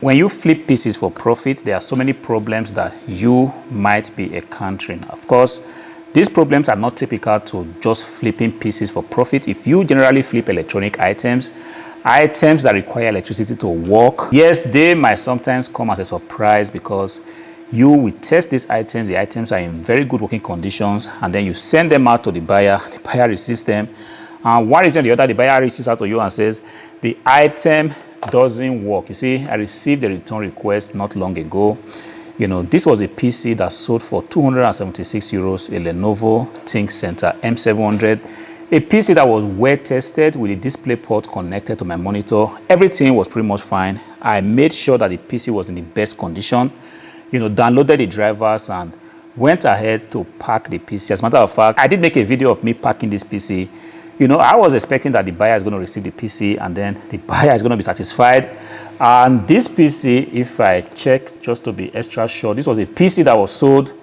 When you flip PCs for profit, there are so many problems that you might be encountering. Of course, these problems are not typical to just flipping PCs for profit. If you generally flip electronic items that require electricity to work, yes, they might sometimes come as a surprise because you will test these items. The items are in very good working conditions, and then you send them out to the buyer. The buyer receives them, and one reason or the other, the buyer reaches out to you and says, the item doesn't work. You see, I received a return request not long ago. This was a PC that sold for 276 euros, a Lenovo ThinkCentre M700, a PC that was well tested with a display port connected to my monitor. Everything was pretty much fine. I made sure that the PC was in the best condition, downloaded the drivers and went ahead to pack the PC. As a matter of fact, I did make a video of me packing this PC. I was expecting that the buyer is going to receive the PC and then the buyer is going to be satisfied. And this PC, if I check just to be extra sure, this was a PC that was sold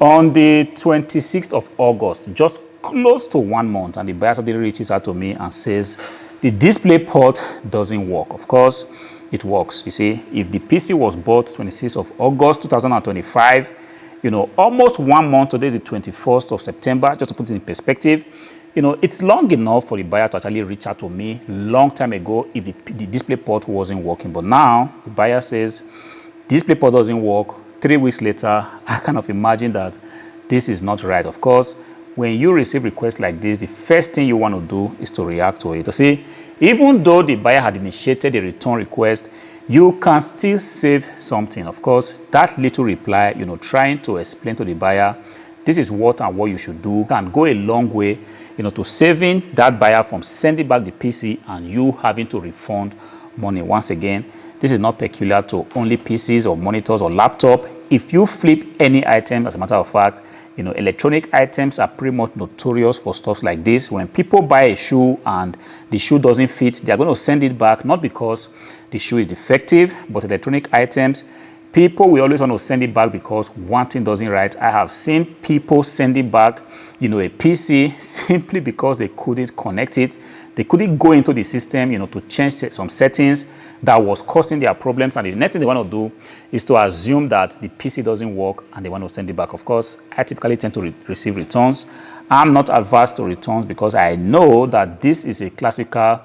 on the 26th of August, just close to 1 month. And the buyer suddenly reaches out to me and says, the display port doesn't work. Of course, it works. You see, if the PC was bought 26th of August 2025, almost 1 month, today is the 21st of September, just to put it in perspective, it's long enough for the buyer to actually reach out to me long time ago if the display port wasn't working. But now the buyer says display port doesn't work. 3 weeks later, I kind of imagine that this is not right. Of course, when you receive requests like this, the first thing you want to do is to react to it. You see, even though the buyer had initiated a return request, you can still save something. Of course, that little reply, trying to explain to the buyer, this is what and what you should do, can go a long way, to saving that buyer from sending back the PC and you having to refund money. Once again, this is not peculiar to only PCs or monitors or laptop. If you flip any item, as a matter of fact, electronic items are pretty much notorious for stuff like this. When people buy a shoe and the shoe doesn't fit, they are going to send it back, not because the shoe is defective, but electronic items, people will always want to send it back because one thing doesn't right. I have seen people sending back, a PC simply because they couldn't connect it. They couldn't go into the system, to change some settings that was causing their problems. And the next thing they want to do is to assume that the PC doesn't work and they want to send it back. Of course, I typically tend to receive returns. I'm not averse to returns because I know that this is a classical,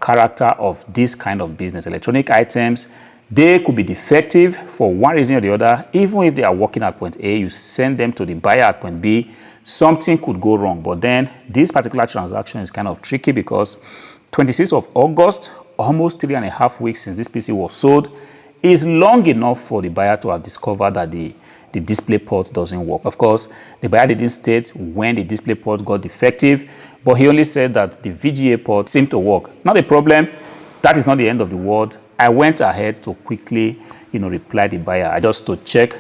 character of this kind of business. Electronic items, they could be defective for one reason or the other. Even if they are working at point A, you send them to the buyer at point B, something could go wrong. But then this particular transaction is kind of tricky because 26th of August, almost 3.5 weeks since this PC was sold, is long enough for the buyer to have discovered that the display port doesn't work. Of course, the buyer didn't state when the display port got defective, but he only said that the VGA port seemed to work. Not a problem. That is not the end of the world. I went ahead to quickly, reply the buyer. I just to check,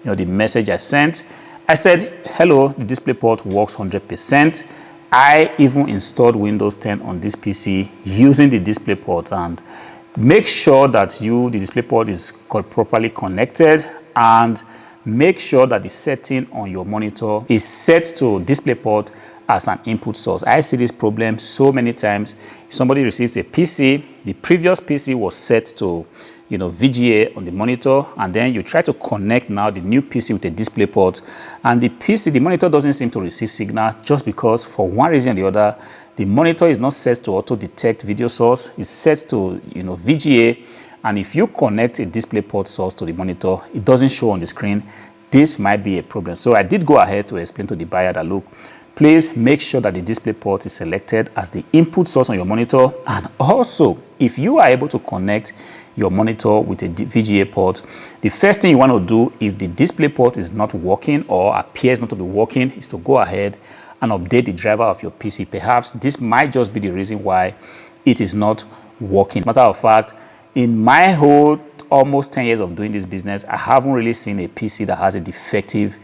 the message I sent. I said, hello, the display port works 100%. I even installed Windows 10 on this PC using the display port, and make sure that the display port is properly connected, and make sure that the setting on your monitor is set to display port as an input source. I see this problem so many times. Somebody receives a PC, the previous PC was set to VGA on the monitor, and then you try to connect now the new PC with a display port, and the monitor doesn't seem to receive signal just because for one reason or the other, the monitor is not set to auto detect video source. It's set to VGA, and if you connect a display port source to the monitor, it doesn't show on the screen. This might be a problem. So I did go ahead to explain to the buyer that, look, please make sure that the display port is selected as the input source on your monitor. And also, if you are able to connect your monitor with a VGA port, the first thing you want to do if the display port is not working or appears not to be working is to go ahead and update the driver of your PC. Perhaps this might just be the reason why it is not working. Matter of fact, in my whole almost 10 years of doing this business, I haven't really seen a PC that has a defective,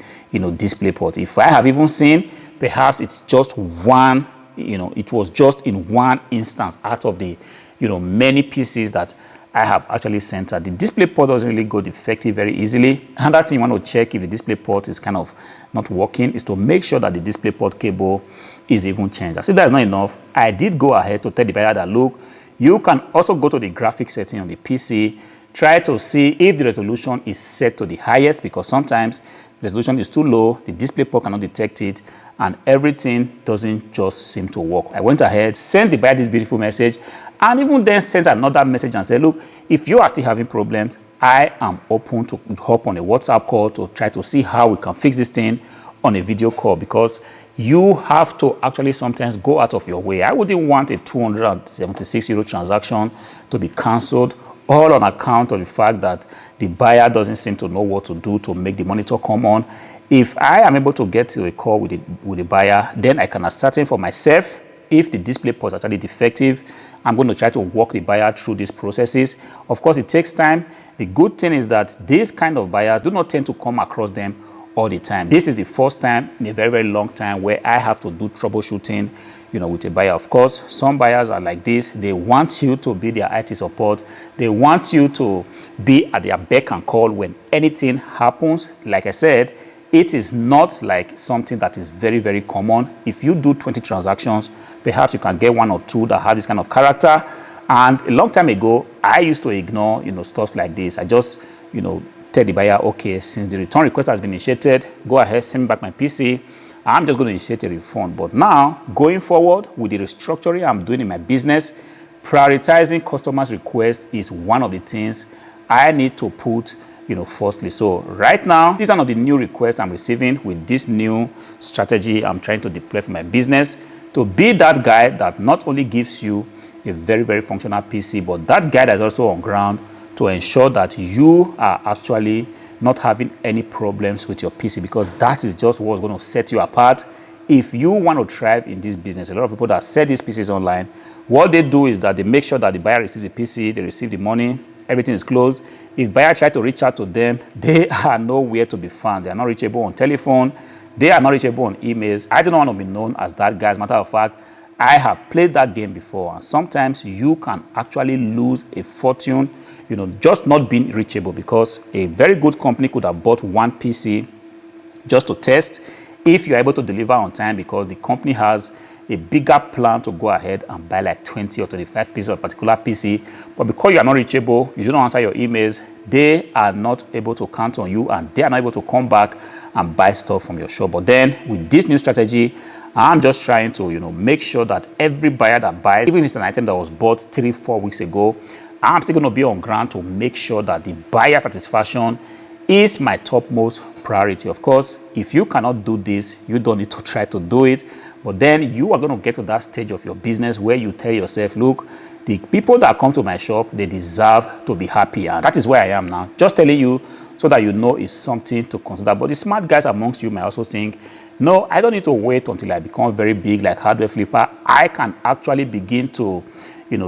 display port. If I have even seen, perhaps it's just one, it was just in one instance out of the, many PCs that I have actually sent her. The display port doesn't really go defective very easily. Another thing you want to check if the display port is kind of not working is to make sure that the display port cable is even changed. As if that's not enough, I did go ahead to tell the buyer that, look, you can also go to the graphics setting on the PC, Try to see if the resolution is set to the highest, because sometimes the resolution is too low, the display port cannot detect it, and everything doesn't just seem to work. I went ahead, sent the buyer this beautiful message, and even then sent another message and said, look, if you are still having problems, I am open to hop on a WhatsApp call to try to see how we can fix this thing on a video call, because you have to actually sometimes go out of your way. I wouldn't want a 276 euro transaction to be cancelled, all on account of the fact that the buyer doesn't seem to know what to do to make the monitor come on. If I am able to get to a call with the buyer, then I can ascertain for myself if the display port is actually defective. I'm going to try to walk the buyer through these processes. Of course, it takes time. The good thing is that these kind of buyers do not tend to come across them all the time. This is the first time in a very, very long time where I have to do troubleshooting, with a buyer. Of course, some buyers are like this. They want you to be their IT support. They want you to be at their beck and call when anything happens. Like I said, it is not like something that is very, very common. If you do 20 transactions, perhaps you can get 1 or 2 that have this kind of character. And a long time ago, I used to ignore, stuff like this. I just, tell the buyer, okay, since the return request has been initiated, go ahead, send me back my PC. I'm just going to initiate a refund. But now, going forward with the restructuring I'm doing in my business, prioritizing customers' requests is one of the things I need to put, firstly. So right now, these are one of the new requests I'm receiving with this new strategy I'm trying to deploy for my business, to be that guy that not only gives you a very, very functional PC, but that guy that's also on ground to ensure that you are actually not having any problems with your PC, because that is just what's going to set you apart. If you want to thrive in this business, a lot of people that sell these PCs online, what they do is that they make sure that the buyer receives the PC, they receive the money, everything is closed. If buyer try to reach out to them, they are nowhere to be found. They are not reachable on telephone. They are not reachable on emails. I do not want to be known as that guy. As a matter of fact, I have played that game before, and sometimes you can actually lose a fortune, just not being reachable, because a very good company could have bought one PC just to test if you're able to deliver on time, because the company has a bigger plan to go ahead and buy like 20 or 25 pieces of a particular PC. But because you are not reachable, you don't answer your emails, they are not able to count on you, and they are not able to come back and buy stuff from your shop. But then with this new strategy, I'm just trying to, make sure that every buyer that buys, even if it's an item that was bought 3-4 weeks ago, I'm still going to be on ground to make sure that the buyer satisfaction is my topmost priority. Of course, if you cannot do this, you don't need to try to do it. But then you are going to get to that stage of your business where you tell yourself, look, the people that come to my shop, they deserve to be happy. And that is where I am now. Just telling you so that you know it's something to consider. But the smart guys amongst you might also think, no, I don't need to wait until I become very big like hardware flipper. I can actually begin to,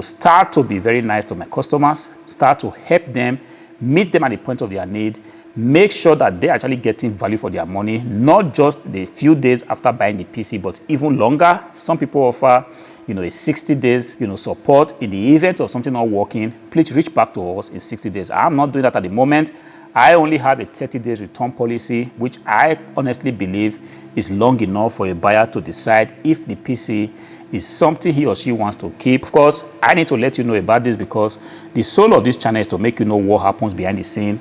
start to be very nice to my customers, start to help them, meet them at the point of their need, make sure that they're actually getting value for their money, not just the few days after buying the PC, but even longer. Some people offer, a 60 days, support. In the event of something not working, please reach back to us in 60 days. I'm not doing that at the moment. I only have a 30 days return policy, which I honestly believe is long enough for a buyer to decide if the PC is something he or she wants to keep. Of course, I need to let you know about this because the soul of this channel is to make you know what happens behind the scene,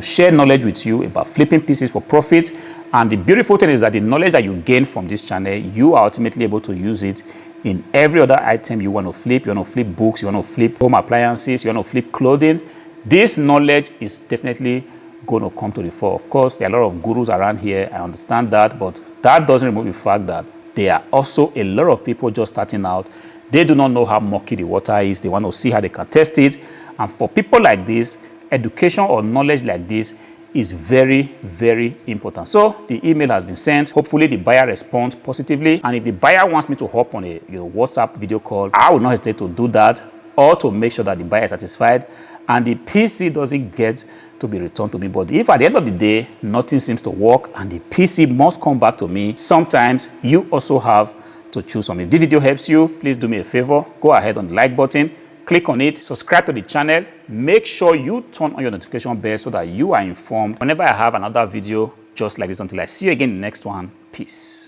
share knowledge with you about flipping PCs for profit. And the beautiful thing is that the knowledge that you gain from this channel, you are ultimately able to use it in every other item you want to flip. You want to flip books, you want to flip home appliances, you want to flip clothing. This knowledge is definitely going to come to the fore. Of course, there are a lot of gurus around here. I understand that, but that doesn't remove the fact that there are also a lot of people just starting out. They do not know how murky the water is. They want to see how they can test it. And for people like this, education or knowledge like this is very, very important. So the email has been sent. Hopefully the buyer responds positively. And if the buyer wants me to hop on a WhatsApp video call, I will not hesitate to do that, or to make sure that the buyer is satisfied and the PC doesn't get to be returned to me. But if at the end of the day, nothing seems to work and the PC must come back to me, sometimes you also have to choose something. If this video helps you, please do me a favor. Go ahead on the like button, click on it, subscribe to the channel. Make sure you turn on your notification bell so that you are informed whenever I have another video just like this. Until I see you again in the next one, peace.